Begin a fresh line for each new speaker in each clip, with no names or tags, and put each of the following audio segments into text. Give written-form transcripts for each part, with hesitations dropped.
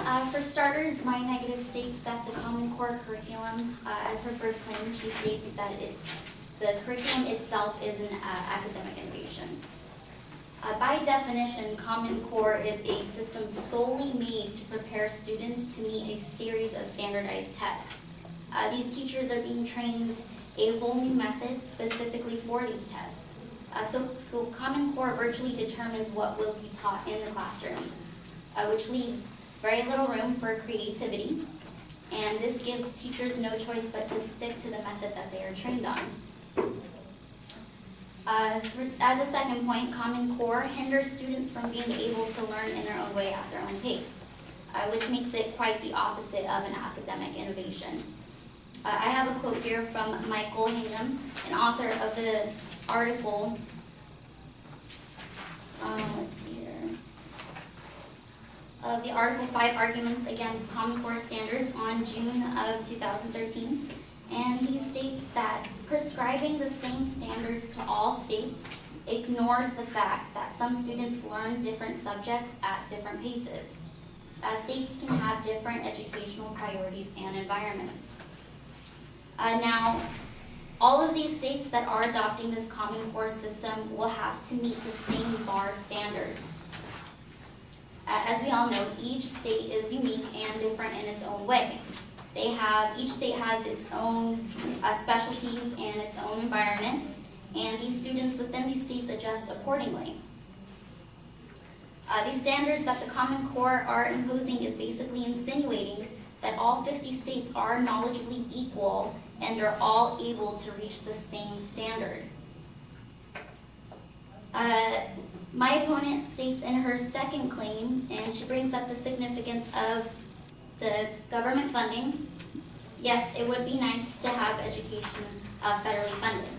For starters, My Negative states that the Common Core curriculum, as her first claim, she states that the curriculum itself is an academic innovation. By definition, Common Core is a system solely made to prepare students to meet a series of standardized tests. These teachers are being trained a whole new method specifically for these tests. So Common Core virtually determines what will be taught in the classroom, which leaves very little room for creativity, and this gives teachers no choice but to stick to the method that they are trained on. As a second point, Common Core hinders students from being able to learn in their own way at their own pace, which makes it quite the opposite of an academic innovation. I have a quote here from Michael Hingham, an author of the article, of the article 5 Arguments Against Common Core Standards on June of 2013. And he states that prescribing the same standards to all states ignores the fact that some students learn different subjects at different paces. States can have different educational priorities and environments. Now, all of these states that are adopting this Common Core system will have to meet the same bar standards. As we all know, each state is unique and different in its own way. Each state has its own specialties and its own environment, and these students within these states adjust accordingly. These standards that the Common Core are imposing is basically insinuating that all 50 states are knowledgeably equal and are all able to reach the same standard. My opponent states in her second claim, and she brings up the significance of the government funding. Yes, it would be nice to have education federally funded.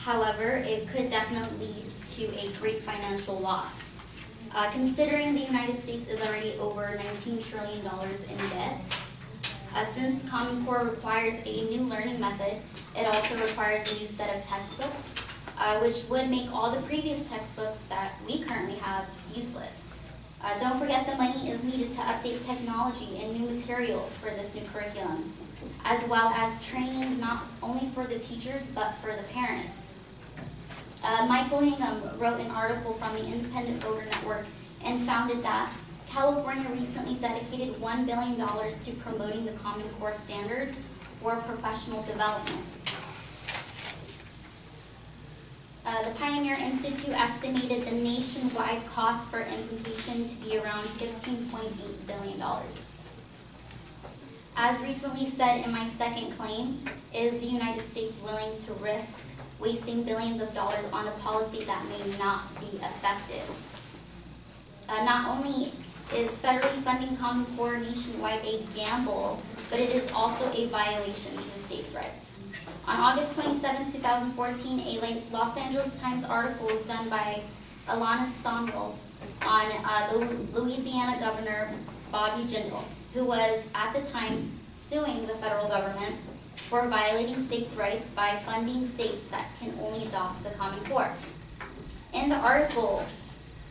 However, it could definitely lead to a great financial loss. Considering the United States is already over $19 trillion in debt, since Common Core requires a new learning method, it also requires a new set of textbooks, which would make all the previous textbooks that we currently have useless. Don't forget the money is needed to update technology and new materials for this new curriculum, as well as training not only for the teachers, but for the parents. Michael Hingham wrote an article from the Independent Voter Network and founded that California recently dedicated $1 billion to promoting the Common Core standards for professional development. The Pioneer Institute estimated the nationwide cost for implementation to be around $15.8 billion. As recently said in my second claim, is the United States willing to risk wasting billions of dollars on a policy that may not be effective? Not only is federally funding Common Core nationwide a gamble, but it is also a violation to the states' rights. On August 27, 2014, a Los Angeles Times article was done by Alanis Samuels on Louisiana Governor Bobby Jindal, who was at the time suing the federal government for violating states' rights by funding states that can only adopt the Common Core. In the article,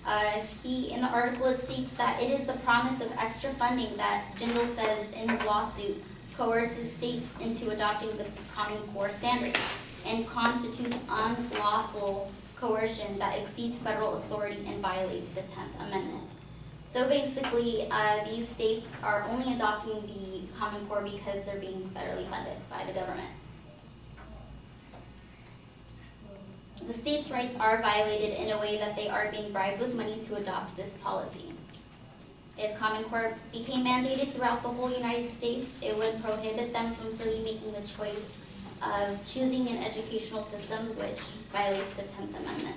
it states that it is the promise of extra funding that Jindal says in his lawsuit coerces states into adopting the Common Core standards and constitutes unlawful coercion that exceeds federal authority and violates the 10th Amendment. So basically, these states are only adopting the Common Core because they're being federally funded by the government. The states' rights are violated in a way that they are being bribed with money to adopt this policy. If Common Core became mandated throughout the whole United States, it would prohibit them from freely making the choice of choosing an educational system which violates the 10th Amendment.